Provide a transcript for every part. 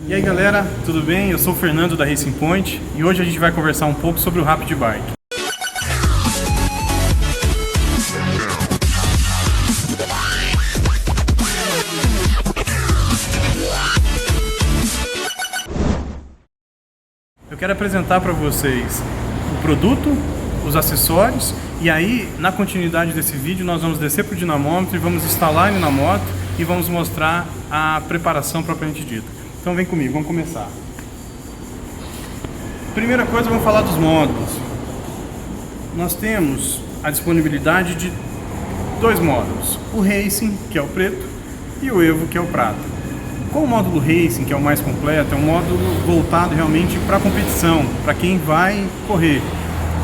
E aí galera, tudo bem? Eu sou o Fernando da Racing Point e hoje a gente vai conversar um pouco sobre o Rapid Bike. Eu quero apresentar para vocês o produto, os acessórios e aí na continuidade desse vídeo nós vamos descer para o dinamômetro e vamos instalar ele na moto e vamos mostrar a preparação propriamente dita. Então vem comigo, vamos começar. Primeira coisa, vamos falar dos módulos. Nós temos a disponibilidade de dois módulos, o Racing, que é o preto, e o Evo, que é o prata. Com o módulo Racing, que é o mais completo, é um módulo voltado realmente para a competição, para quem vai correr.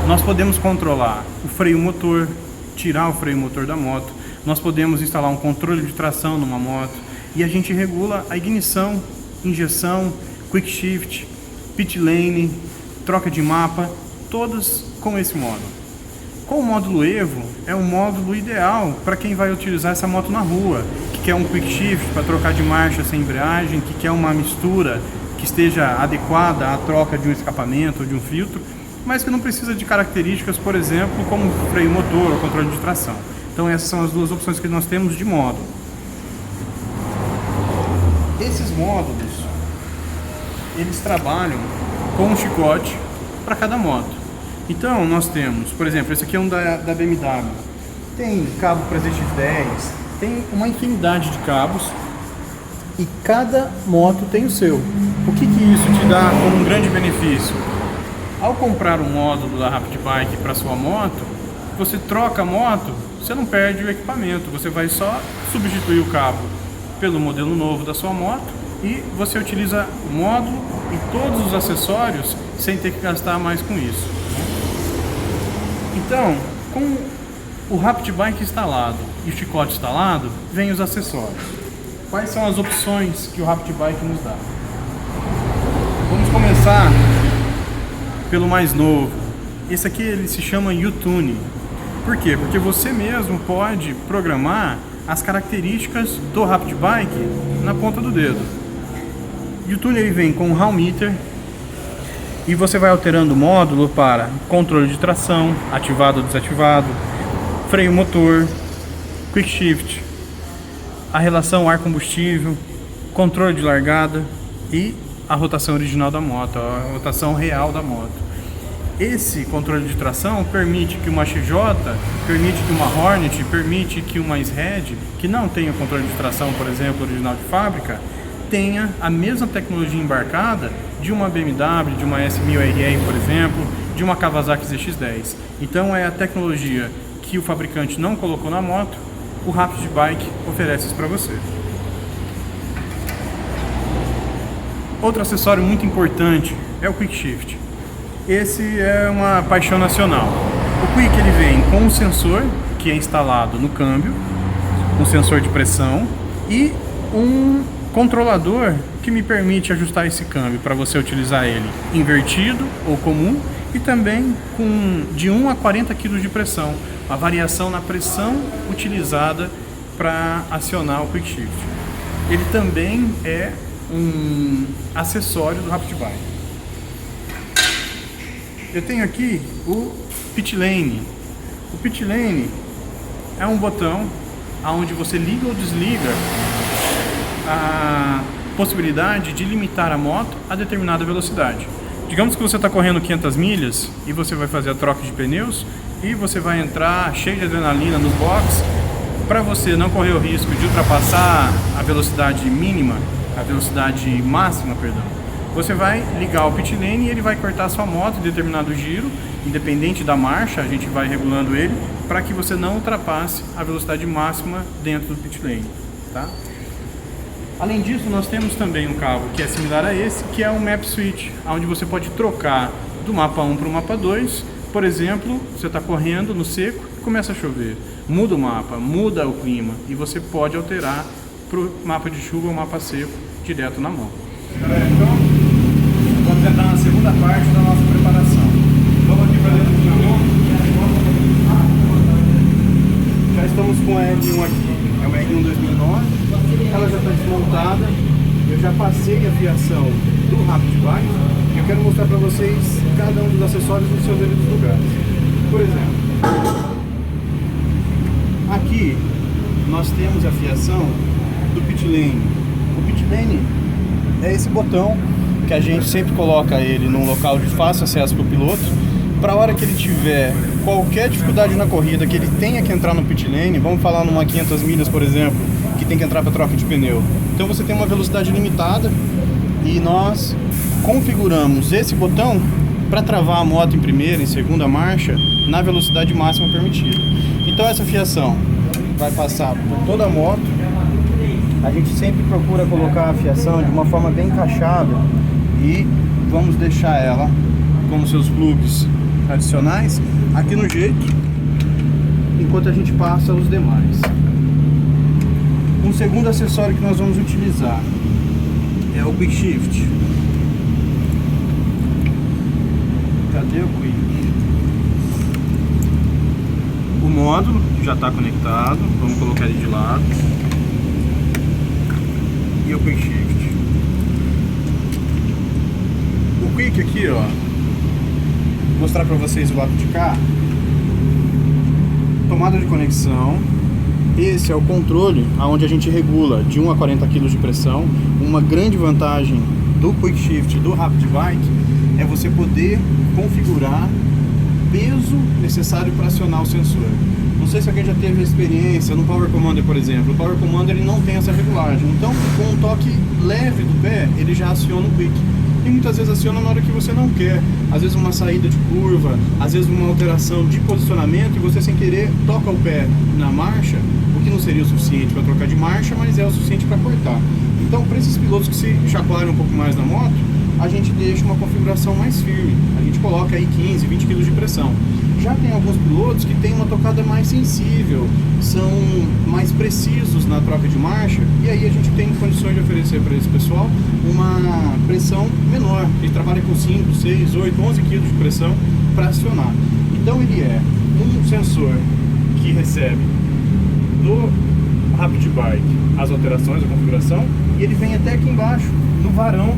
Nós podemos controlar o freio motor, tirar o freio motor da moto, nós podemos instalar um controle de tração numa moto e a gente regula a ignição, injeção, quick shift, pit lane, troca de mapa, todas com esse módulo. Com o módulo Evo, é um módulo ideal para quem vai utilizar essa moto na rua, que quer um quick shift para trocar de marcha sem embreagem, que quer uma mistura que esteja adequada à troca de um escapamento ou de um filtro, mas que não precisa de características, por exemplo, como freio motor ou controle de tração. Então essas são as duas opções que nós temos de módulo. Esses módulos, eles trabalham com um chicote para cada moto. Então nós temos, por exemplo, esse aqui é um da BMW. Tem cabo para ZX10, tem uma infinidade de cabos e cada moto tem o seu. O que isso te dá como um grande benefício? Ao comprar um módulo da Rapid Bike para sua moto, você troca a moto, você não perde o equipamento, você vai só substituir o cabo pelo modelo novo da sua moto e você utiliza o módulo e todos os acessórios sem ter que gastar mais com isso. Então, com o Rapid Bike instalado e o chicote instalado, vem os acessórios. Quais são as opções que o Rapid Bike nos dá? Vamos começar pelo mais novo. Esse aqui ele se chama U-Tune. Por quê? Porque você mesmo pode programar as características do Rapid Bike na ponta do dedo. O U-Tune ele vem com um Hall Meter e você vai alterando o módulo para controle de tração, ativado ou desativado, freio motor, quick shift, a relação ar-combustível, controle de largada e a rotação original da moto, a rotação real da moto. Esse controle de tração permite que uma XJ, permite que uma Hornet, permite que uma S-Head, que não tenha controle de tração, por exemplo, original de fábrica, tenha a mesma tecnologia embarcada de uma BMW, de uma S1000RR, por exemplo, de uma Kawasaki ZX10. Então é a tecnologia que o fabricante não colocou na moto, o Rapid Bike oferece isso para você. Outro acessório muito importante é o Quick Shift. Esse é uma paixão nacional. O Quick ele vem com um sensor que é instalado no câmbio, um sensor de pressão e um controlador que me permite ajustar esse câmbio para você utilizar ele invertido ou comum e também com de 1 a 40 kg de pressão, a variação na pressão utilizada para acionar o Quick Shift. Ele também é um acessório do Rapid Bike. Eu tenho aqui o Pit Lane. O Pit Lane é um botão onde você liga ou desliga a possibilidade de limitar a moto a determinada velocidade. Digamos que você está correndo 500 milhas e você vai fazer a troca de pneus e você vai entrar cheio de adrenalina nos boxes. Para você não correr o risco de ultrapassar a velocidade mínima, a velocidade máxima, perdão, você vai ligar o pit lane e ele vai cortar a sua moto em determinado giro, independente da marcha, a gente vai regulando ele para que você não ultrapasse a velocidade máxima dentro do pit lane, tá? Além disso, nós temos também um cabo que é similar a esse, que é um Map Switch, onde você pode trocar do mapa 1 para o mapa 2. Por exemplo, você está correndo no seco e começa a chover, muda o mapa, muda o clima e você pode alterar para o mapa de chuva ou mapa seco direto na mão. Galera, então vamos entrar na segunda parte da nossa preparação. Vamos aqui para dentro do caminhão. Já estamos com a R1 aqui, é uma R1 2009. Ela já está desmontada, eu já passei a fiação do Rapid Bike e eu quero mostrar para vocês cada um dos acessórios nos seus devidos lugares. Por exemplo, aqui nós temos a fiação do pit lane. O pit lane é esse botão que a gente sempre coloca ele num local de fácil acesso para o piloto, para a hora que ele tiver qualquer dificuldade na corrida, que ele tenha que entrar no pit lane. Vamos falar numa 500 milhas, por exemplo, que tem que entrar para troca de pneu. Então você tem uma velocidade limitada e nós configuramos esse botão para travar a moto em primeira, em segunda marcha, na velocidade máxima permitida. Então essa fiação vai passar por toda a moto. A gente sempre procura colocar a fiação de uma forma bem encaixada e vamos deixar ela com seus plugs adicionais aqui no jeito, enquanto a gente passa os demais. Um segundo acessório que nós vamos utilizar é o Quick Shift. Cadê o Quick? O módulo já está conectado, vamos colocar ele de lado. E o Quick Shift. O Quick aqui, ó, vou mostrar para vocês o lado de cá. Tomada de conexão. Esse é o controle onde a gente regula de 1 a 40 kg de pressão. Uma grande vantagem do Quick Shift do Rapid Bike é você poder configurar o peso necessário para acionar o sensor. Não sei se alguém já teve experiência no Power Commander, por exemplo. O Power Commander ele não tem essa regulagem. Então, com um toque leve do pé, ele já aciona o Quick. E muitas vezes aciona na hora que você não quer. Às vezes uma saída de curva, às vezes uma alteração de posicionamento e você sem querer toca o pé na marcha, o que não seria o suficiente para trocar de marcha, mas é o suficiente para cortar. Então, para esses pilotos que se chacoalham um pouco mais na moto, a gente deixa uma configuração mais firme. A gente coloca aí 15, 20 kg de pressão. Já tem alguns pilotos que têm uma tocada mais sensível, são mais precisos na troca de marcha, e aí a gente tem condições de oferecer para esse pessoal uma pressão menor. Ele trabalha com 5, 6, 8, 11 kg de pressão para acionar. Então ele é um sensor que recebe do Rapid Bike as alterações, a configuração, e ele vem até aqui embaixo no varão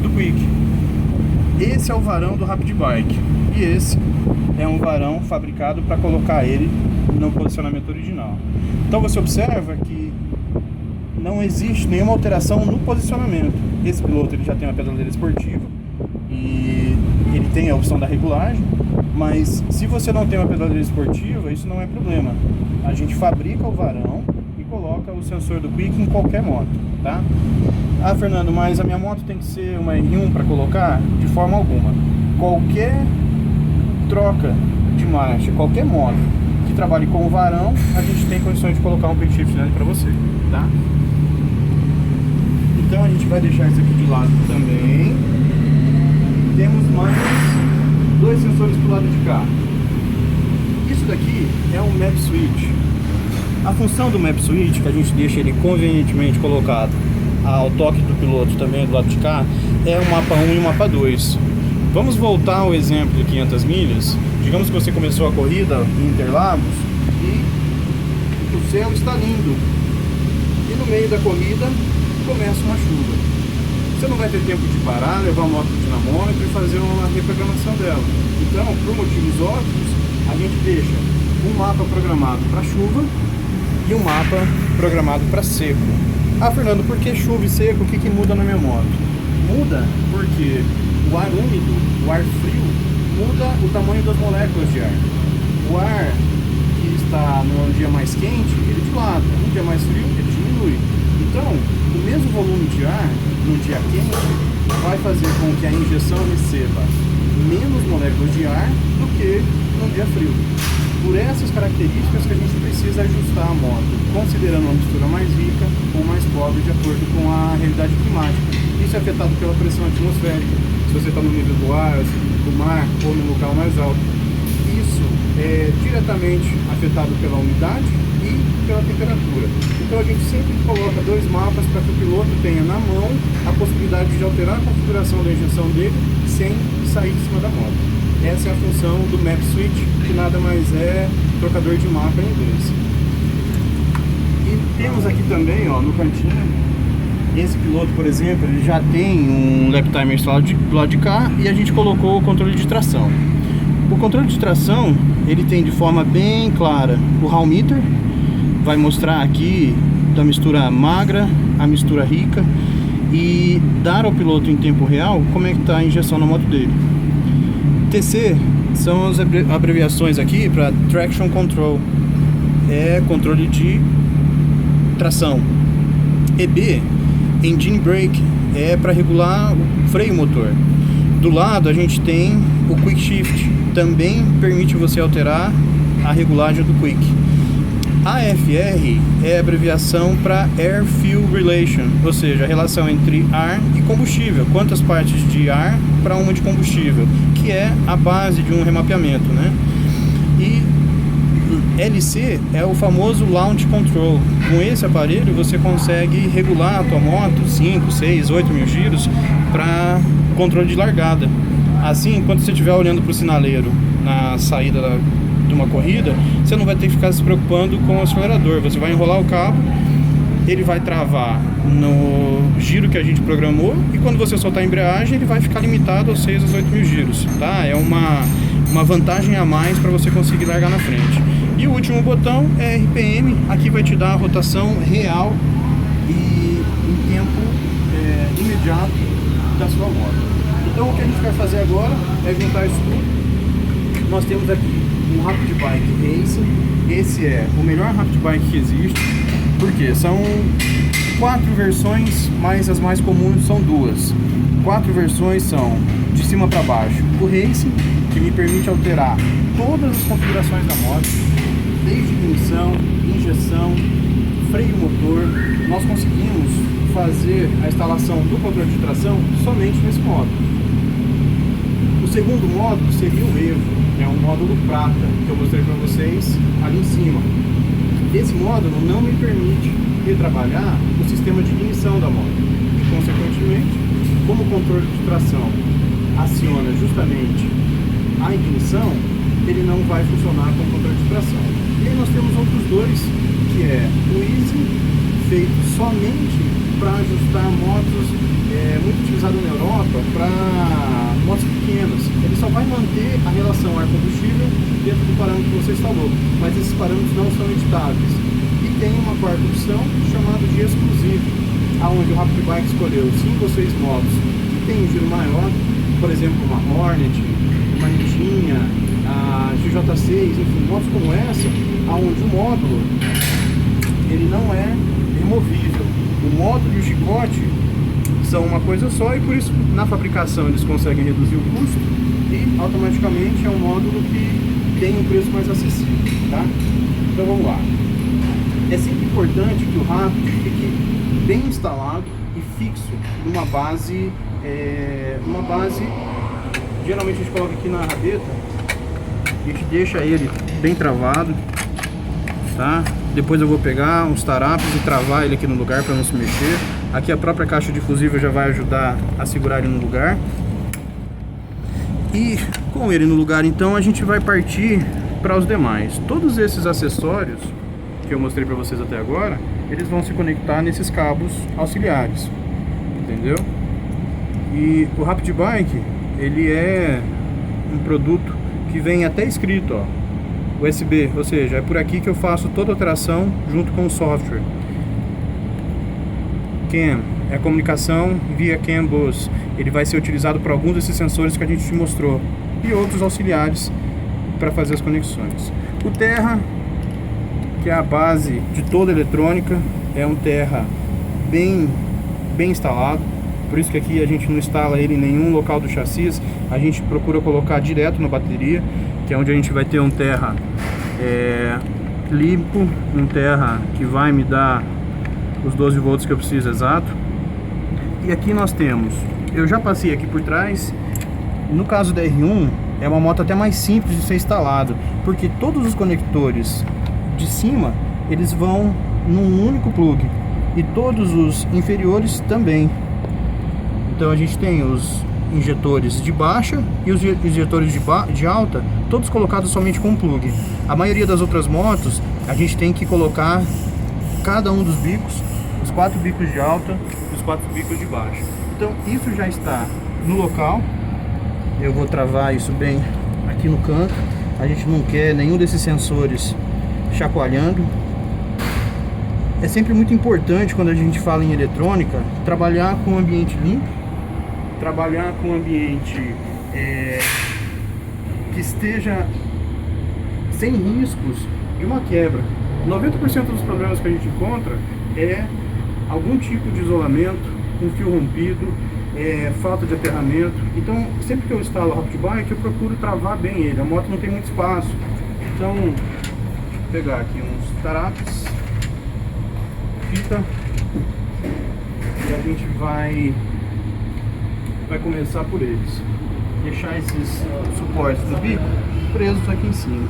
do Quick. Esse é o varão do Rapid Bike e esse é um varão fabricado para colocar ele no posicionamento original. Então você observa que não existe nenhuma alteração no posicionamento. Esse piloto ele já tem uma pedaleira esportiva e ele tem a opção da regulagem, mas se você não tem uma pedaleira esportiva, isso não é problema. A gente fabrica o varão e coloca o sensor do Quick em qualquer moto, tá? Ah, Fernando, mas a minha moto tem que ser uma R1 para colocar? De forma alguma. Qualquer troca de marcha, qualquer moto que trabalhe com o varão, a gente tem condições de colocar um Quick Shift nele para você, tá? Então a gente vai deixar isso aqui de lado também. Temos mais dois sensores pro lado de cá. Isso daqui é um Map Switch. A função do Map Switch, que a gente deixa ele convenientemente colocado ao toque do piloto também do lado de cá, é o mapa 1 e o mapa 2. Vamos voltar ao exemplo de 500 milhas. Digamos que você começou a corrida em Interlagos e o céu está lindo. E no meio da corrida começa uma chuva. Você não vai ter tempo de parar, levar a moto no dinamômetro e fazer uma reprogramação dela. Então, por motivos óbvios, a gente deixa um mapa programado para chuva e um mapa programado para seco. Ah, Fernando, por que chuva e seco? O que muda na minha moto? Muda porque o ar úmido, o ar frio, muda o tamanho das moléculas de ar. O ar que está num dia mais quente, ele dilata. Num dia mais frio, ele diminui. Então, o mesmo volume de ar num dia quente vai fazer com que a injeção receba menos moléculas de ar do que num dia frio. Por essas características que a gente precisa ajustar a moto, considerando uma mistura mais rica ou mais pobre de acordo com a realidade climática. Isso é afetado pela pressão atmosférica, se você está no nível do ar, do mar ou no local mais alto. Isso é diretamente afetado pela umidade e pela temperatura. Então a gente sempre coloca dois mapas para que o piloto tenha na mão a possibilidade de alterar a configuração da injeção dele sem sair de cima da moto. Essa é a função do Map Switch, que nada mais é trocador de mapa em inglês. E temos aqui também, ó, no cantinho, Esse piloto, por exemplo, ele já tem um lap timer instalado do lado de cá e a gente colocou o controle de tração. O controle de tração, ele tem de forma bem clara o Hall Meter, vai mostrar aqui da mistura magra a mistura rica e dar ao piloto em tempo real como é que está a injeção na moto dele. TC são as abreviações aqui para Traction Control, é controle de tração. EB, Engine Brake, é para regular o freio motor. Do lado a gente tem o Quick Shift, também permite você alterar a regulagem do Quick. AFR é a abreviação para Air Fuel Relation, ou seja, a relação entre ar e combustível, quantas partes de ar para uma de combustível, que é a base de um remapeamento, né? E LC é o famoso Launch Control. Com esse aparelho você consegue regular a tua moto 5, 6, 8 mil giros para controle de largada. Assim, quando você estiver olhando para o sinaleiro na saída de uma corrida, você não vai ter que ficar se preocupando com o acelerador. Você vai enrolar o cabo, ele vai travar no giro que a gente programou e quando você soltar a embreagem ele vai ficar limitado aos 6 aos 8 mil giros, tá? É uma vantagem a mais para você conseguir largar na frente. E o último botão é RPM, aqui vai te dar a rotação real e em tempo imediato da sua moto. Então o que a gente vai fazer agora é juntar isso tudo. Nós temos aqui um Rapid Bike Racing, esse é o melhor Rapid Bike que existe, porque são 4 versões, mas as mais comuns são 2. 4 versões são de cima para baixo. O Racing, que me permite alterar todas as configurações da moto, desde ignição, injeção, freio motor. Nós conseguimos fazer a instalação do controle de tração somente nesse módulo. O segundo módulo seria o Evo, é um módulo prata, que eu mostrei para vocês ali em cima. Esse módulo não me permite retrabalhar o sistema de ignição da moto e, consequentemente, como o controle de tração aciona justamente a ignição, ele não vai funcionar com o controle de tração. E aí nós temos outros dois, que é o Easy, feito somente para ajustar motos, muito utilizado na Europa, para motos pequenas. Ele só vai manter a relação ar-combustível dentro do parâmetro que você instalou, mas esses parâmetros não são editáveis. E tem uma quarta opção chamada de exclusivo, onde o Rapid Bike escolheu 5 ou 6 motos que tem um giro maior, por exemplo, uma Hornet, uma Nitinha, a GJ6, enfim, motos como essa, onde o módulo ele não é removível. O módulo e o chicote são uma coisa só e por isso na fabricação eles conseguem reduzir o custo e automaticamente é um módulo que tem um preço mais acessível, tá? Então vamos lá. É sempre importante que o Rapid fique bem instalado e fixo numa base, geralmente a gente coloca aqui na rabeta, a gente deixa ele bem travado, tá? Depois eu vou pegar uns tarapos e travar ele aqui no lugar para não se mexer. Aqui a própria caixa de fusível já vai ajudar a segurar ele no lugar. E com ele no lugar, então, a gente vai partir para os demais. Todos esses acessórios que eu mostrei para vocês até agora, eles vão se conectar nesses cabos auxiliares, entendeu? E o Rapid Bike, ele é um produto que vem até escrito, ó, USB, ou seja, é por aqui que eu faço toda a alteração junto com o software. CAN é a comunicação via CAN bus. Ele vai ser utilizado para alguns desses sensores que a gente te mostrou e outros auxiliares para fazer as conexões. O Terra, que é a base de toda a eletrônica, é um Terra bem instalado. Por isso que aqui a gente não instala ele em nenhum local do chassi, a gente procura colocar direto na bateria, que é onde a gente vai ter um Terra limpo, um Terra que vai me dar os 12 volts que eu preciso exato. E aqui nós temos, eu já passei aqui por trás, no caso da R1 é uma moto até mais simples de ser instalado, porque todos os conectores de cima eles vão num único plug e todos os inferiores também. Então a gente tem os injetores de baixa e os injetores de alta, todos colocados somente com um plug. A maioria das outras motos a gente tem que colocar cada um dos bicos, os 4 bicos de alta, os os 4 bicos de baixo. Então isso já está no local. Eu vou travar isso bem aqui no canto. A gente não quer nenhum desses sensores chacoalhando. É sempre muito importante, quando a gente fala em eletrônica, trabalhar com um ambiente limpo, trabalhar com um ambiente que esteja sem riscos de uma quebra. 90% dos problemas que a gente encontra é algum tipo de isolamento, um fio rompido, falta de aterramento. Então, sempre que eu instalo o Rapid Bike, eu procuro travar bem ele. A moto não tem muito espaço. Então, deixa eu pegar aqui uns tarapes, fita, e a gente vai começar por eles. Deixar esses suportes do bico presos aqui em cima.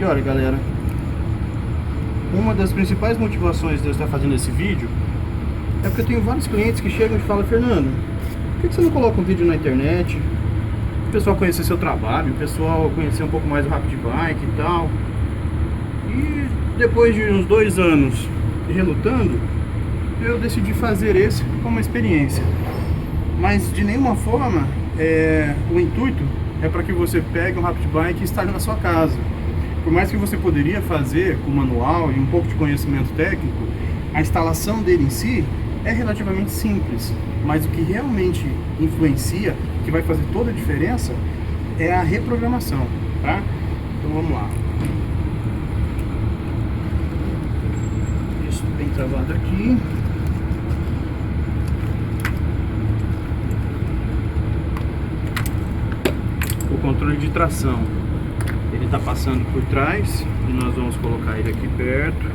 E olha, galera, uma das principais motivações de eu estar fazendo esse vídeo é porque eu tenho vários clientes que chegam e falam: Fernando, por que você não coloca um vídeo na internet? O pessoal conhecer seu trabalho, o pessoal conhecer um pouco mais o Rapid Bike e tal. E depois de uns 2 anos relutando, eu decidi fazer esse como uma experiência. Mas de nenhuma forma o intuito é para que você pegue um Rapid Bike e instale na sua casa. Por mais que você poderia fazer com manual e um pouco de conhecimento técnico, a instalação dele em si é relativamente simples. Mas o que realmente influencia, que vai fazer toda a diferença, é a reprogramação, tá? Então vamos lá. Isso bem travado aqui. O controle de tração, ele está passando por trás e nós vamos colocar ele aqui perto,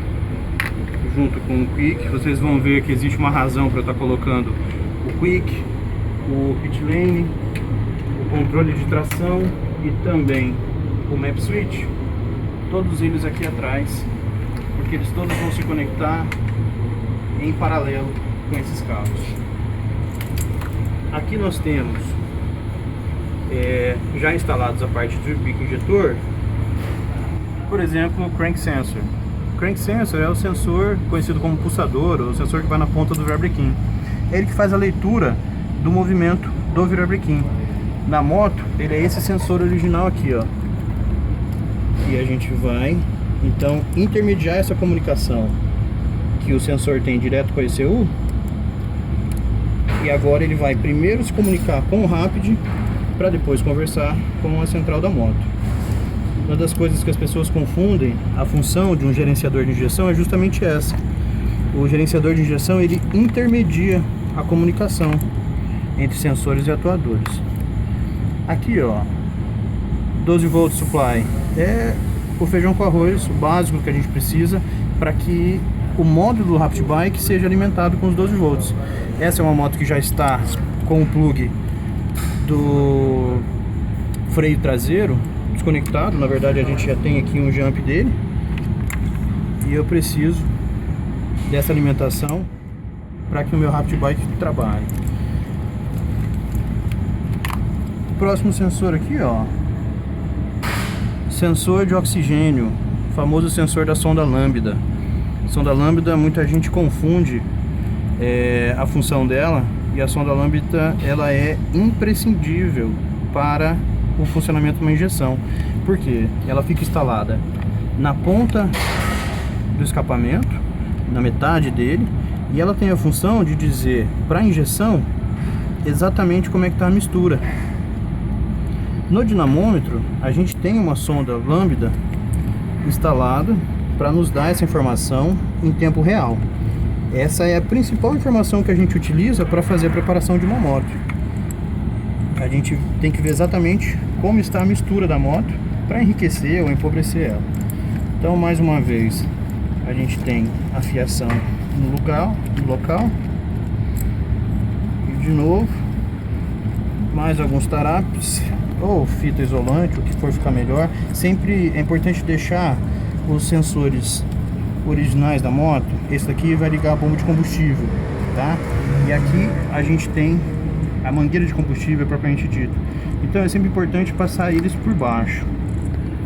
junto com o Quick. Vocês vão ver que existe uma razão para eu estar colocando o Quick, o Pit Lane, o controle de tração e também o Map Switch, todos eles aqui atrás, porque eles todos vão se conectar em paralelo com esses cabos. Aqui nós temos já instalados a parte do bico injetor, por exemplo, o Crank Sensor. O Crank Sensor é o sensor conhecido como pulsador, ou o sensor que vai na ponta do virabrequim. É ele que faz a leitura do movimento do virabrequim. Na moto, ele é esse sensor original aqui, ó. E a gente vai, então, intermediar essa comunicação que o sensor tem direto com a ECU. E agora ele vai primeiro se comunicar com o Rapid, para depois conversar com a central da moto. Uma das coisas que as pessoas confundem, a função de um gerenciador de injeção é justamente essa. O gerenciador de injeção, ele intermedia a comunicação entre sensores e atuadores. Aqui, ó, 12 volt supply é o feijão com arroz, o básico que a gente precisa para que o módulo do Rapid Bike seja alimentado com os 12 volts. Essa é uma moto que já está com o plug do freio traseiro desconectado. Na verdade, a gente já tem aqui um jump dele e eu preciso dessa alimentação para que o meu Rapid Bike trabalhe. O próximo sensor aqui, ó, sensor de oxigênio, famoso sensor da sonda lambda. Sonda lambda, muita gente confunde a função dela, e a sonda lambda, ela é imprescindível para o funcionamento de uma injeção. Por quê? Ela fica instalada na ponta do escapamento, na metade dele, e ela tem a função de dizer para a injeção exatamente como é que está a mistura. No dinamômetro, a gente tem uma sonda lambda instalada para nos dar essa informação em tempo real. Essa é a principal informação que a gente utiliza para fazer a preparação de uma moto. A gente tem que ver exatamente como está a mistura da moto para enriquecer ou empobrecer ela. Então, mais uma vez, a gente tem a fiação no local. E de novo, mais alguns tarapes ou fita isolante, o que for ficar melhor. Sempre é importante deixar os sensores originais da moto. Esse daqui vai ligar a bomba de combustível, tá? E aqui a gente tem a mangueira de combustível propriamente dita. Então é sempre importante passar eles por baixo,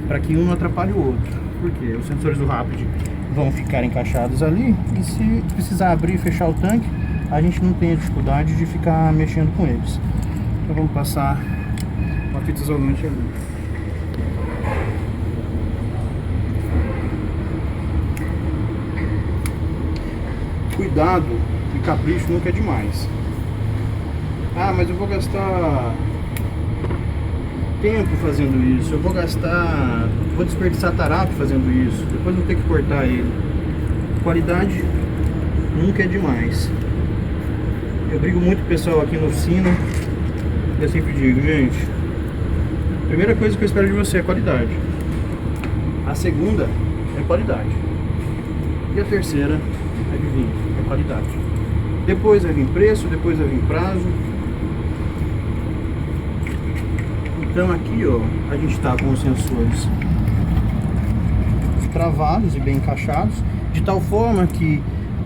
para que um não atrapalhe o outro. porque os sensores do Rapid vão ficar encaixados ali e se precisar abrir e fechar o tanque, a gente não tem a dificuldade de ficar mexendo com eles. Então vamos passar uma fita isolante ali. Cuidado e capricho nunca é demais. Ah, mas eu vou gastar tempo fazendo isso, vou desperdiçar tarapo fazendo isso, depois vou ter que cortar ele. Qualidade nunca é demais. Eu brigo muito com o pessoal aqui na oficina, eu sempre digo, gente, a primeira coisa que eu espero de você é qualidade, a segunda é qualidade e a terceira, adivinha, é qualidade. Depois vai vir preço, depois vai vir prazo. Então aqui, ó, a gente está com os sensores travados e bem encaixados, de tal forma que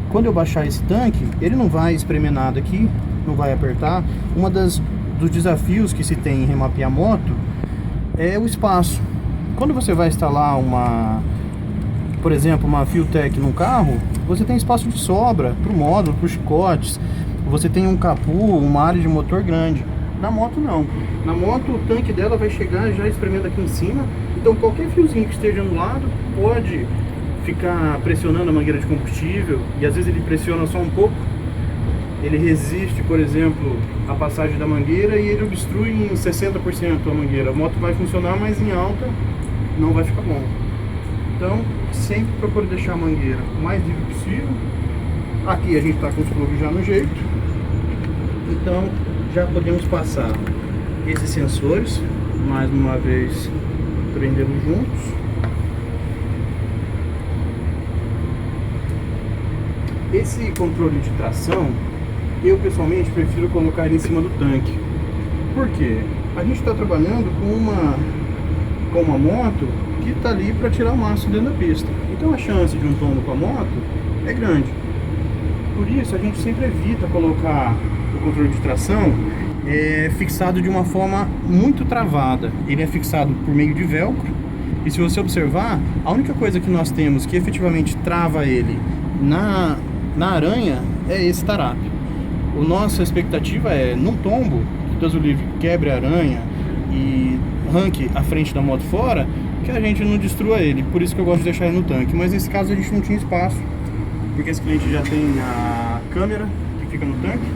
quando eu baixar esse tanque, ele não vai espremer nada aqui, não vai apertar. Dos desafios que se tem em remapear moto é o espaço. Quando você vai instalar por exemplo, uma Fiotec num carro, você tem espaço de sobra para o módulo, para os chicotes, você tem um capô, uma área de motor grande. Na moto não. Na moto o tanque dela vai chegar já espremendo aqui em cima, então qualquer fiozinho que esteja no lado pode ficar pressionando a mangueira de combustível, e às vezes ele pressiona só um pouco, ele resiste, por exemplo, a passagem da mangueira e ele obstrui em 60% a mangueira. A moto vai funcionar, mas em alta não vai ficar bom. Então sempre procure deixar a mangueira o mais livre possível. Aqui a gente está com os plugs já no jeito, então já podemos passar esses sensores, mais uma vez prendemos juntos. Esse controle de tração, eu pessoalmente prefiro colocar ele em cima do tanque. Por quê? A gente está trabalhando com uma moto que está ali para tirar o máximo dentro da pista. Então a chance de um tombo com a moto é grande. Por isso a gente sempre evita colocar o controle de tração fixado de uma forma muito travada. Ele é fixado por meio de velcro, e se você observar, a única coisa que nós temos que efetivamente trava ele na aranha é esse tarape. Nossa expectativa é, num tombo, que Deus o livre, quebre a aranha e arranque a frente da moto fora, que a gente não destrua ele. Por isso que eu gosto de deixar ele no tanque. Mas nesse caso a gente não tinha espaço, porque esse cliente já tem a câmera que fica no tanque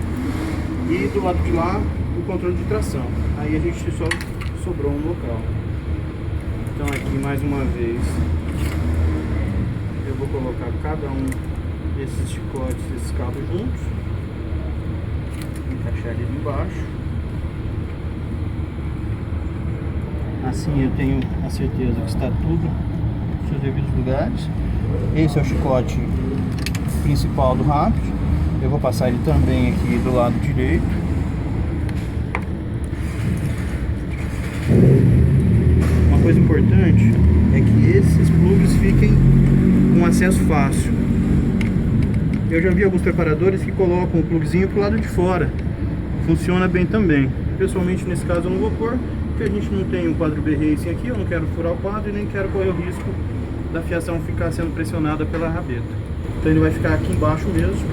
e do lado de lá o controle de tração. Aí a gente só sobrou um local. Então aqui mais uma vez eu vou colocar cada um desses chicotes, esses cabos juntos, encaixar ele embaixo. Assim eu tenho a certeza que está tudo nos seus devidos lugares. Esse é o chicote principal do Rapid. Eu vou passar ele também aqui do lado direito. Uma coisa importante é que esses plugs fiquem com acesso fácil. Eu já vi alguns preparadores que colocam o plugzinho pro lado de fora. Funciona bem também. Pessoalmente nesse caso eu não vou pôr, porque a gente não tem um quadro B-Racing aqui, eu não quero furar o quadro e nem quero correr o risco da fiação ficar sendo pressionada pela rabeta. Então ele vai ficar aqui embaixo mesmo,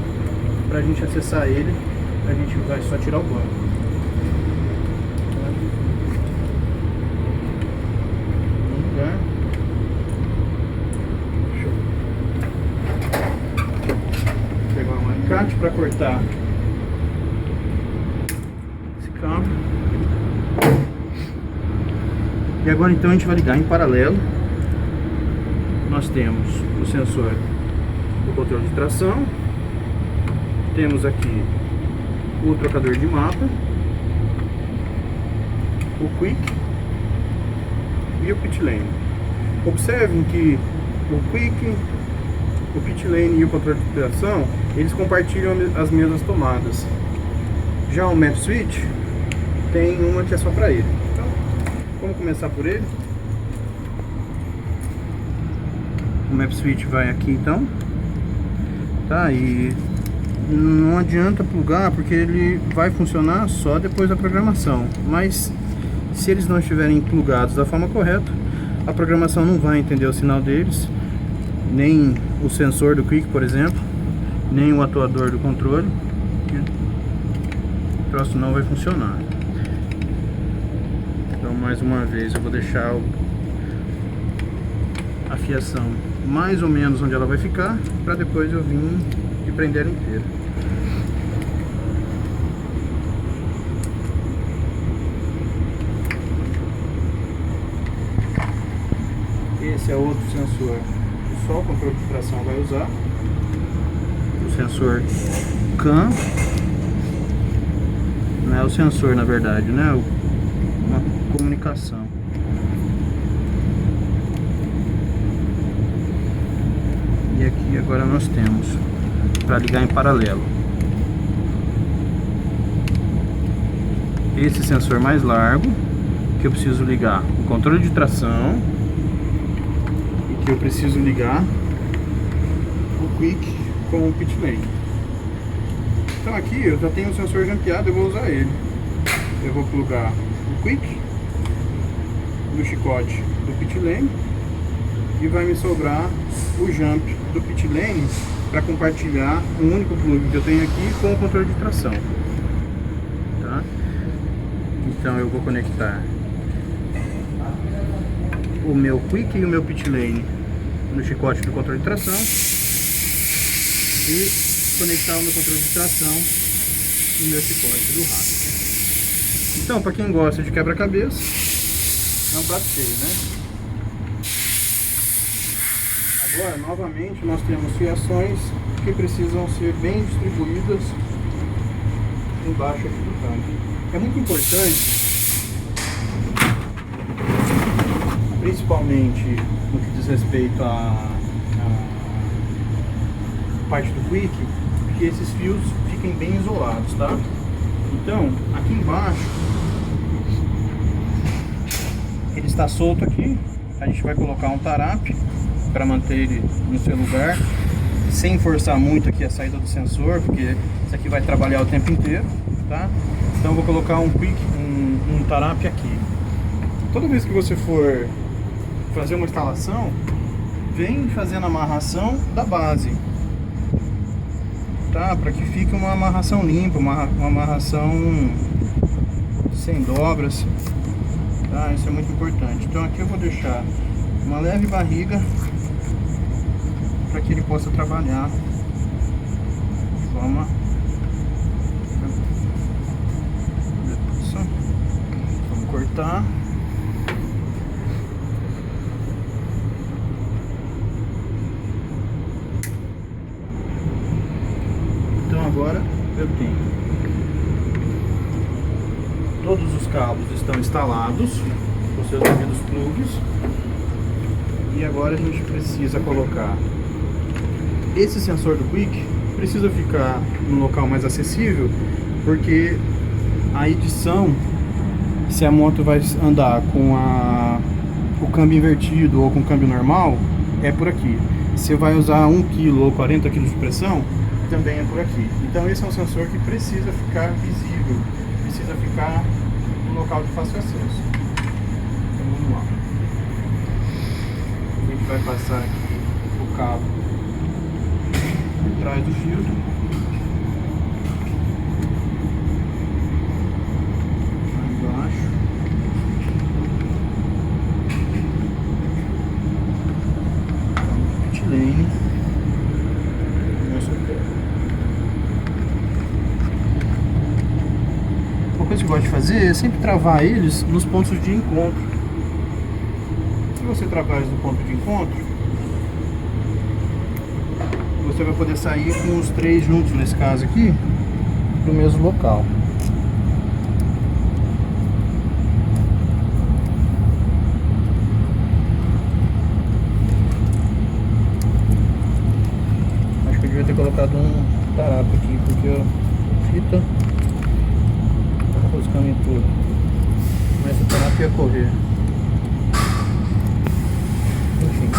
pra gente acessar ele, a gente vai só tirar o banco. Para cortar esse cabo. E agora então a gente vai ligar em paralelo. Nós temos o sensor do controle de tração, temos aqui o trocador de mapa, o Quick e o Pit Lane. Observem que o Quick, o Pit Lane e o controle de tração, eles compartilham as mesmas tomadas. Já o Map Switch tem uma que é só para ele. Então, vamos começar por ele. O Map Switch vai aqui então. Tá, e não adianta plugar porque ele vai funcionar só depois da programação. Mas se eles não estiverem plugados da forma correta, a programação não vai entender o sinal deles, nem o sensor do Quick, por exemplo, nem o atuador do controle. O troço não vai funcionar. Então, mais uma vez, eu vou deixar a fiação mais ou menos onde ela vai ficar, para depois eu vir e prender ela inteira. Esse é outro sensor que só o controle de tração vai usar. O sensor CAN. Não é o sensor, na verdade, né? Uma comunicação. E aqui agora nós temos para ligar em paralelo esse sensor mais largo, que eu preciso ligar o controle de tração, e que eu preciso ligar o Quick com o pit lane. Então aqui eu já tenho o sensor jampeado, eu vou usar ele. Eu vou plugar o Quick no chicote do pit lane e vai me sobrar o jump do pit lane para compartilhar um único plug que eu tenho aqui com o controle de tração. Tá? Então eu vou conectar o meu Quick e o meu pit lane no chicote do controle de tração e conectar o meu controle de tração no meu chicote do rádio. Então, para quem gosta de quebra-cabeça, é um prato cheio, né? Agora, novamente, nós temos fiações que precisam ser bem distribuídas embaixo aqui do câmbio. É muito importante, principalmente no que diz respeito à parte do Quick, que esses fios fiquem bem isolados, tá? Então, aqui embaixo, ele está solto aqui, a gente vai colocar um tarape para manter ele no seu lugar, sem forçar muito aqui a saída do sensor, porque isso aqui vai trabalhar o tempo inteiro, tá? Então eu vou colocar um Quick, um tarape aqui. Toda vez que você for fazer uma instalação, vem fazendo a amarração da base, tá? Para que fique uma amarração limpa, uma amarração sem dobras, tá? Isso é muito importante. Então aqui eu vou deixar uma leve barriga para que ele possa trabalhar de forma. Vamos cortar. Então agora eu tenho todos os cabos estão instalados com seus devidos plugs, e agora a gente precisa colocar esse sensor do Quick. Precisa ficar num local mais acessível, porque a edição, se a moto vai andar com o câmbio invertido ou com o câmbio normal, é por aqui. Se vai usar 1 kg ou 40 kg de pressão, também é por aqui. Então esse é um sensor que precisa ficar visível, precisa ficar no local de fácil acesso. Então vamos lá. A gente vai passar aqui o cabo por trás do filtro. Lá embaixo. Pit lane. Uma coisa que eu gosto de fazer é sempre travar eles nos pontos de encontro. Se você travar eles no ponto de encontro, você vai poder sair com os três juntos, nesse caso aqui, do mesmo local. Acho que eu devia ter colocado um tarapo aqui, porque a fita tá roscando em tudo. Mas o tarapo ia correr. Enfim.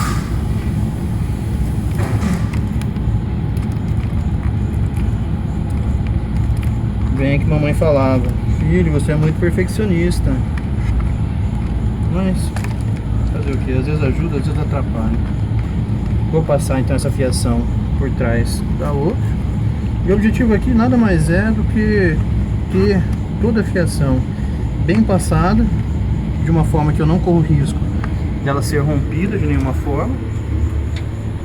Bem que mamãe falava: filho, você é muito perfeccionista. Mas fazer fazer o que? Às vezes ajuda, às vezes atrapalha. Vou passar então essa fiação por trás da outra. E o objetivo aqui nada mais é do que ter toda a fiação bem passada, de uma forma que eu não corro risco dela ser rompida de nenhuma forma,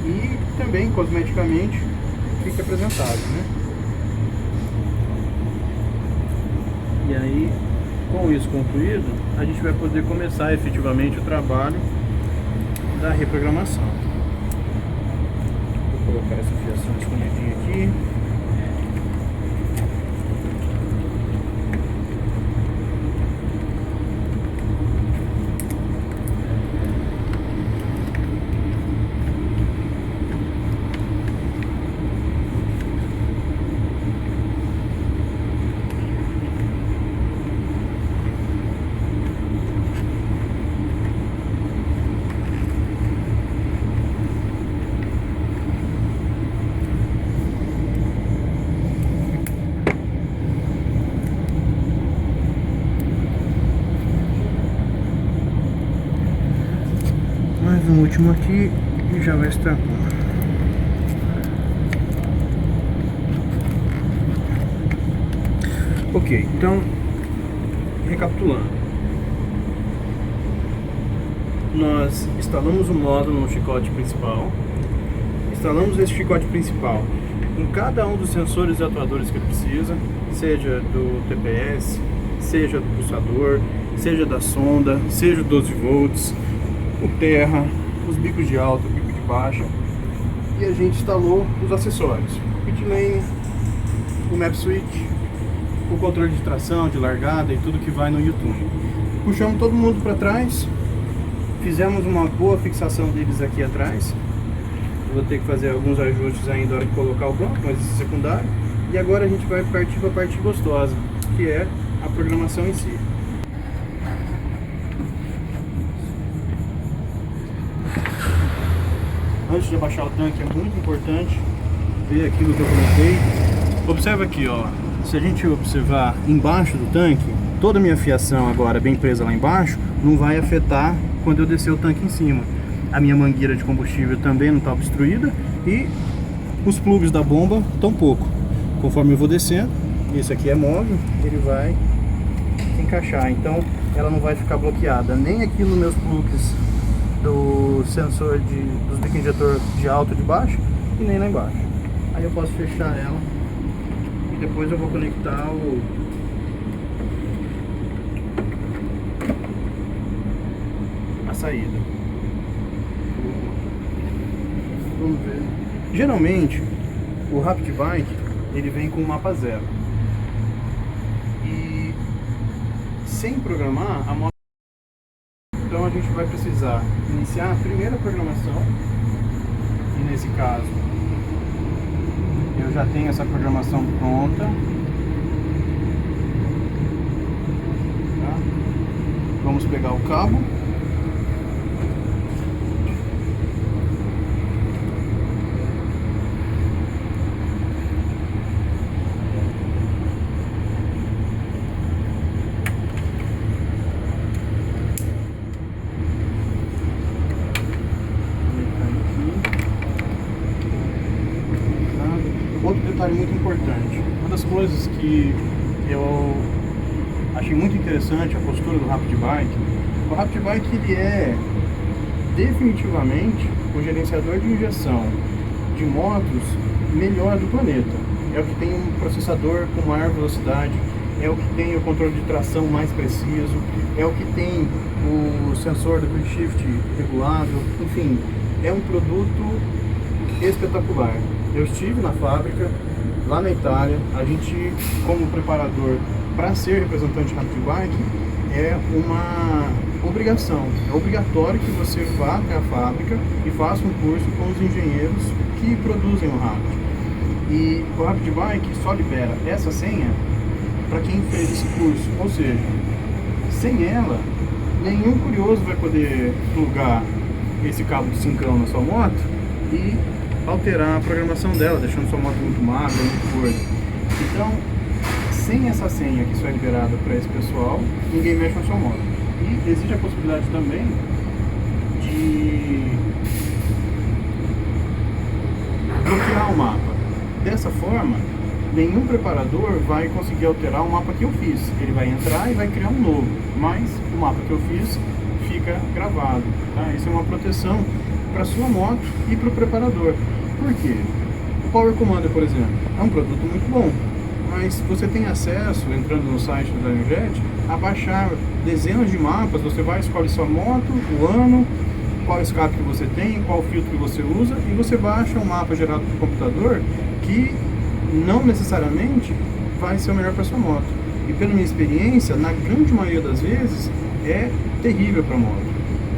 e também cosmeticamente fica apresentável, né? E aí, com isso concluído, a gente vai poder começar efetivamente o trabalho da reprogramação. Vou colocar essa fiação escondidinha aqui. Mais um último aqui e já vai estar bom. Ok, então, recapitulando, nós instalamos o módulo no chicote principal, instalamos esse chicote principal em cada um dos sensores e atuadores que ele precisa, seja do TPS, seja do pulsador, seja da sonda, seja 12 volts, o terra, os bicos de alta, o bico de baixa, e a gente instalou os acessórios, o pit lane, o map switch, o controle de tração, de largada e tudo que vai no YouTube. Puxamos todo mundo para trás, fizemos uma boa fixação deles aqui atrás. Eu vou ter que fazer alguns ajustes ainda na hora de colocar o banco, mas isso é secundário. E agora a gente vai partir para a parte gostosa, que é a programação em si. Antes de abaixar o tanque é muito importante ver aquilo que eu comentei. Observa aqui, ó. Se a gente observar embaixo do tanque, toda a minha fiação agora bem presa lá embaixo não vai afetar quando eu descer o tanque em cima. A minha mangueira de combustível também não está obstruída e os plugs da bomba tampouco. Conforme eu vou descendo, esse aqui é móvel, ele vai encaixar, então ela não vai ficar bloqueada nem aqui nos meus plugs do sensor dos bico injetor de alto e de baixo e nem lá embaixo. Aí eu posso fechar ela e depois eu vou conectar a saída. Vamos ver. Geralmente o Rapid Bike ele vem com o mapa zero e sem programar a moto. Então a gente vai precisar iniciar a primeira programação e nesse caso eu já tenho essa programação pronta, tá? Vamos pegar o cabo. Outro detalhe muito importante, uma das coisas que eu achei muito interessante a postura do Rapid Bike. O Rapid Bike ele é definitivamente o gerenciador de injeção de motos melhor do planeta. É o que tem um processador com maior velocidade, é o que tem o controle de tração mais preciso, é o que tem o sensor do quick shift regulável, enfim, é um produto espetacular. Eu estive na fábrica, lá na Itália, a gente, como preparador para ser representante Rapid Bike, é uma obrigação, é obrigatório que você vá até a fábrica e faça um curso com os engenheiros que produzem o Rapid. E o Rapid Bike só libera essa senha para quem fez esse curso, ou seja, sem ela, nenhum curioso vai poder plugar esse cabo de sincrão na sua moto e alterar a programação dela, deixando sua moto muito magra, muito gorda. Então, sem essa senha que só é liberada para esse pessoal, ninguém mexe na sua moto. E existe a possibilidade também e bloquear o mapa. Dessa forma, nenhum preparador vai conseguir alterar o mapa que eu fiz. Ele vai entrar e vai criar um novo, mas o mapa que eu fiz fica gravado, tá? Isso é uma proteção para sua moto e para o preparador. Por quê? O Power Commander, por exemplo, é um produto muito bom, mas você tem acesso, entrando no site da Energet, a baixar dezenas de mapas. Você vai, escolhe sua moto, o ano, qual escape que você tem, qual filtro que você usa, e você baixa um mapa gerado pelo computador que não necessariamente vai ser o melhor para sua moto. E pela minha experiência, na grande maioria das vezes, é terrível para a moto.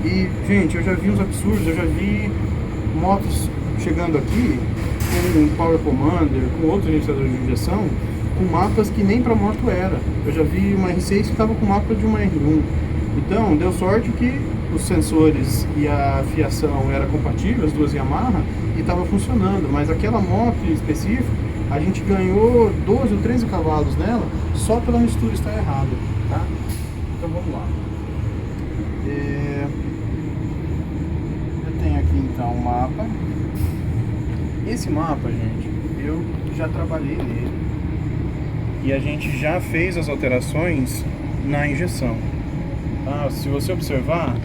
E, gente, eu já vi uns absurdos, eu já vi motos chegando aqui com um Power Commander, com outros iniciadores de injeção, com mapas que nem para moto era. Eu já vi uma R6 que estava com mapa de uma R1. Então, deu sorte que os sensores e a fiação eram compatíveis, as duas Yamaha, e estava funcionando. Mas aquela moto em específico, a gente ganhou 12 ou 13 cavalos nela só pela mistura estar errada, tá? Então vamos lá. Eu tenho aqui então o mapa. Esse mapa, gente, eu já trabalhei nele e a gente já fez as alterações na injeção. Se você observar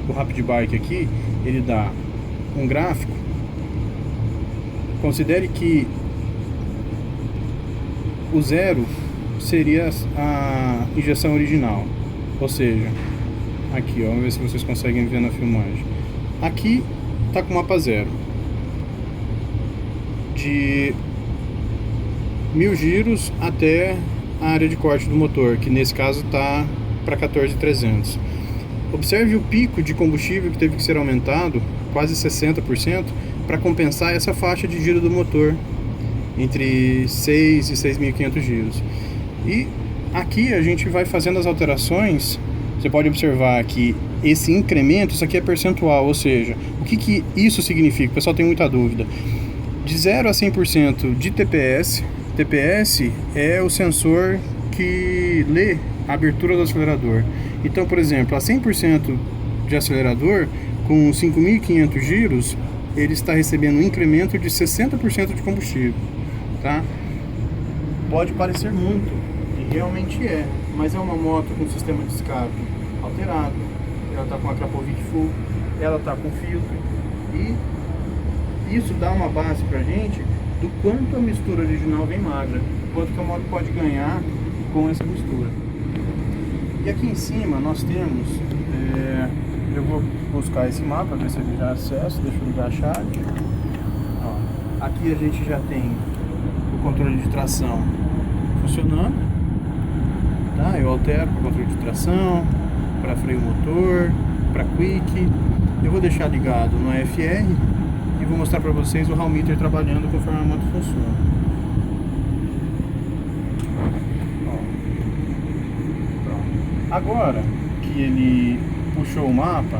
o Rapid Bike aqui, ele dá um gráfico. Considere que o 0 seria a injeção original, ou seja, aqui, ó, vamos ver se vocês conseguem ver na filmagem. Aqui tá com mapa 0 de 1000 giros até a área de corte do motor, que nesse caso tá para 14.300. Observe o pico de combustível que teve que ser aumentado, quase 60%, para compensar essa faixa de giro do motor, entre 6 e 6.500 giros. E aqui a gente vai fazendo as alterações. Você pode observar que esse incremento, isso aqui é percentual, ou seja, o que isso significa? O pessoal tem muita dúvida. De 0 a 100% de TPS, TPS é o sensor que lê a abertura do acelerador. Então, por exemplo, a 100% de acelerador, com 5.500 giros, ele está recebendo um incremento de 60% de combustível, tá? Pode parecer muito, e realmente é, mas é uma moto com sistema de escape alterado, ela está com a Krapovic full, ela está com filtro, e isso dá uma base pra gente do quanto a mistura original vem magra, quanto que a moto pode ganhar com essa mistura. E aqui em cima nós temos, eu vou buscar esse mapa, ver se ele já acesso, deixa eu ligar a chave. Ó, aqui a gente já tem o controle de tração funcionando, tá? Eu altero para controle de tração, para freio motor, para quick. Eu vou deixar ligado no AFR e vou mostrar para vocês o hall meter trabalhando conforme a moto funciona. Ó. Pronto. Agora que ele puxou o mapa,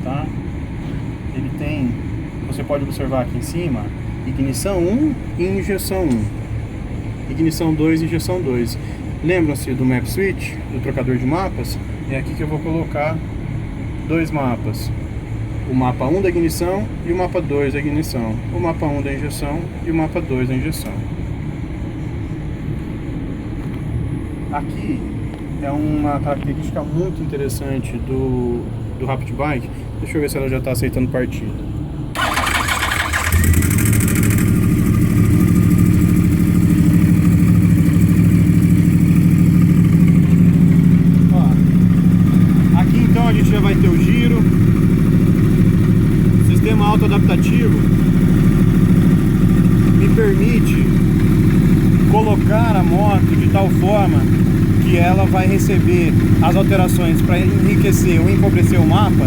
tá? Ele tem, você pode observar aqui em cima, ignição 1 e injeção 1, ignição 2 e injeção 2. Lembram-se do map switch, do trocador de mapas? É aqui que eu vou colocar dois mapas, o mapa 1 da ignição e o mapa 2 da ignição, o mapa 1 da injeção e o mapa 2 da injeção. Aqui é uma característica muito interessante do Rapid Bike. Deixa eu ver se ela já está aceitando partida. Ó, aqui então a gente já vai ter o giro, sistema autoadaptativo me permite colocar a moto de tal forma que ela vai receber as alterações para enriquecer ou empobrecer o mapa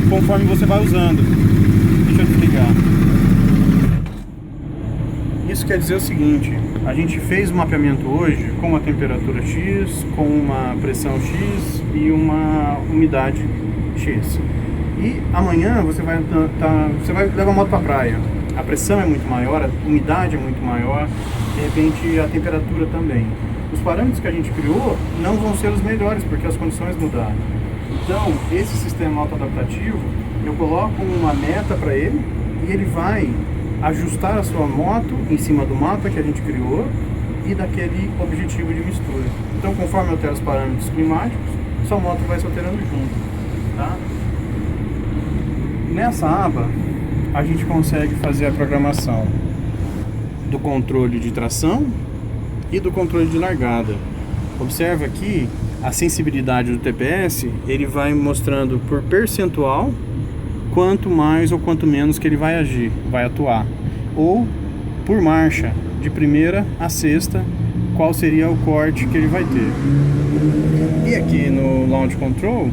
conforme você vai usando. Deixa eu desligar. Isso quer dizer o seguinte: a gente fez o mapeamento hoje com uma temperatura X, com uma pressão X e uma umidade X. E amanhã você vai levar a moto para a praia. A pressão é muito maior, a umidade é muito maior, de repente a temperatura também. Os parâmetros que a gente criou não vão ser os melhores, porque as condições mudaram. Então, esse sistema autoadaptativo, eu coloco uma meta para ele e ele vai ajustar a sua moto em cima do mapa que a gente criou e daquele objetivo de mistura. Então, conforme eu altero os parâmetros climáticos, sua moto vai se alterando junto, tá? Nessa aba, a gente consegue fazer a programação do controle de tração e do controle de largada. Observa aqui a sensibilidade do TPS, ele vai mostrando por percentual quanto mais ou quanto menos que ele vai agir, vai atuar, ou por marcha, de primeira a sexta, qual seria o corte que ele vai ter. E aqui no Launch Control,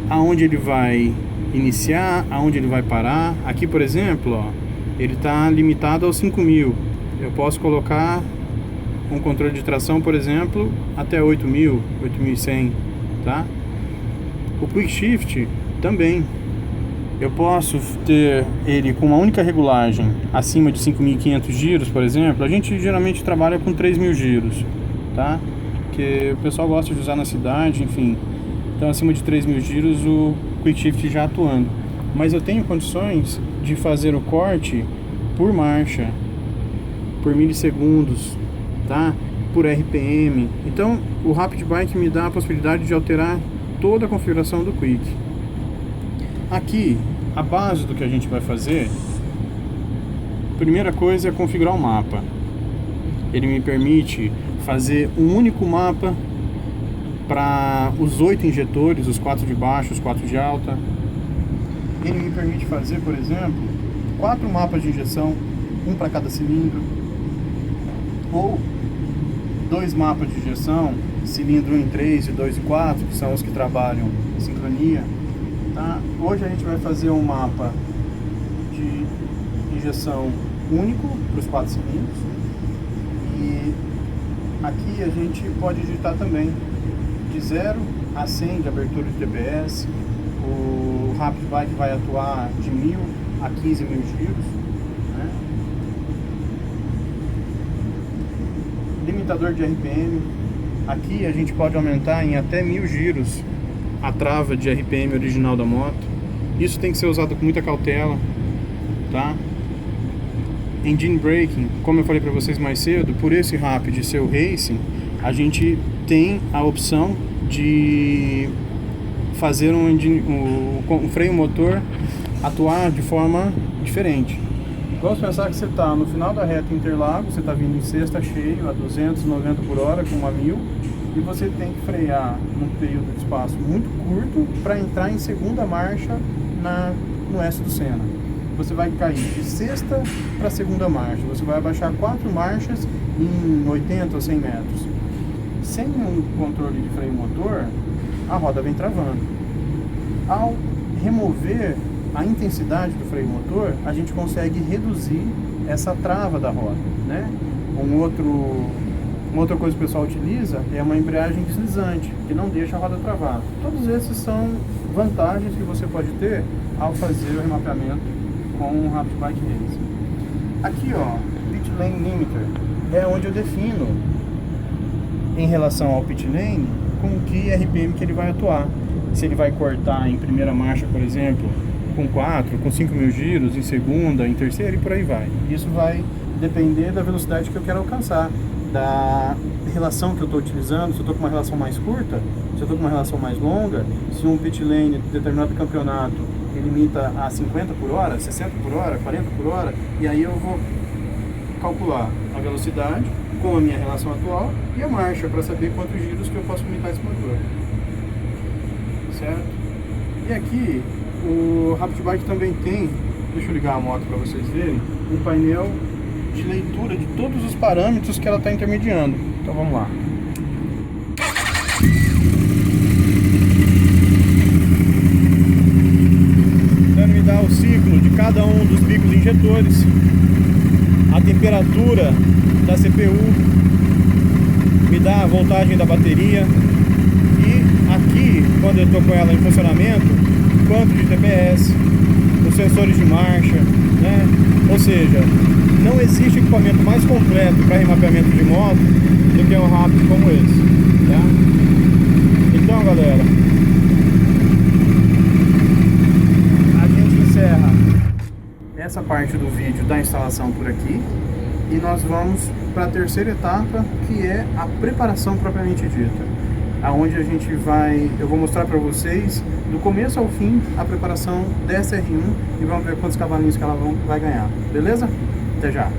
aonde ele vai iniciar, aonde ele vai parar. Aqui, por exemplo, ó, ele está limitado aos 5.000. Eu posso colocar um controle de tração, por exemplo, até 8.000, 8.100, tá? O Quick Shift também. Eu posso ter ele com uma única regulagem acima de 5.500 giros, por exemplo. A gente geralmente trabalha com 3.000 giros, tá? Porque o pessoal gosta de usar na cidade, enfim. Então, acima de 3.000 giros, o Quick Shift já atuando. Mas eu tenho condições de fazer o corte por marcha, por milissegundos, tá? Por RPM. Então, o Rapid Bike me dá a possibilidade de alterar toda a configuração do Quick. Aqui, a base do que a gente vai fazer, primeira coisa é configurar o mapa. Ele me permite fazer um único mapa para os 8 injetores, os 4 de baixo, os 4 de alta. Ele me permite fazer, por exemplo, 4 mapas de injeção, um para cada cilindro, ou 2 mapas de injeção, cilindro 1 em 3 e 2 em 4, que são os que trabalham em sincronia. Tá? Hoje a gente vai fazer um mapa de injeção único para os 4 cilindros, e aqui a gente pode digitar também de 0 a 100 de abertura de TPS. O Rapid Bike vai atuar de 1.000 a 15.000 giros, né? Limitador de RPM. Aqui a gente pode aumentar em até 1.000 giros a trava de RPM original da moto. Isso tem que ser usado com muita cautela, tá? Engine Braking, como eu falei para vocês mais cedo, por esse Rapid ser o Racing, a gente tem a opção de fazer um freio motor atuar de forma diferente. Vamos pensar que você está no final da reta Interlagos, você está vindo em sexta cheio a 290 por hora com uma 1.000, e você tem que frear num período de espaço muito curto para entrar em segunda marcha no S do Senna. Você vai cair de sexta para segunda marcha, você vai abaixar 4 marchas em 80 ou 100 metros. Sem um controle de freio motor, a roda vem travando. Ao remover a intensidade do freio motor, a gente consegue reduzir essa trava da roda, né? Uma outra coisa que o pessoal utiliza é uma embreagem deslizante, que não deixa a roda travar. Todos esses são vantagens que você pode ter ao fazer o remapeamento com o Rapid Bike Racing. Aqui, ó, Pit Lane Limiter é onde eu defino, em relação ao pit lane, com que RPM que ele vai atuar. Se ele vai cortar em primeira marcha, por exemplo, com 4, com 5.000 giros, em segunda, em terceira e por aí vai. Isso vai depender da velocidade que eu quero alcançar, da relação que eu estou utilizando, se eu estou com uma relação mais curta, se eu estou com uma relação mais longa, se um pit lane de determinado campeonato ele limita a 50 por hora, 60 por hora, 40 por hora, e aí eu vou calcular a velocidade com a minha relação atual e a marcha para saber quantos giros que eu posso limitar esse motor, certo? E aqui o Rapid Bike também tem, deixa eu ligar a moto para vocês verem, um painel de leitura de todos os parâmetros que ela está intermediando. Então vamos lá. Então me dá o ciclo de cada um dos bicos injetores, a temperatura da CPU, me dá a voltagem da bateria, e aqui, quando eu estou com ela em funcionamento, quanto de TPS, os sensores de marcha, né? Ou seja, não existe equipamento mais completo para remapeamento de moto do que um Rapid como esse, tá? Então, galera, essa parte do vídeo da instalação por aqui e nós vamos para a terceira etapa, que é a preparação propriamente dita, aonde eu vou mostrar para vocês do começo ao fim a preparação dessa R1 e vamos ver quantos cavalinhos que ela vai ganhar, beleza? Até já!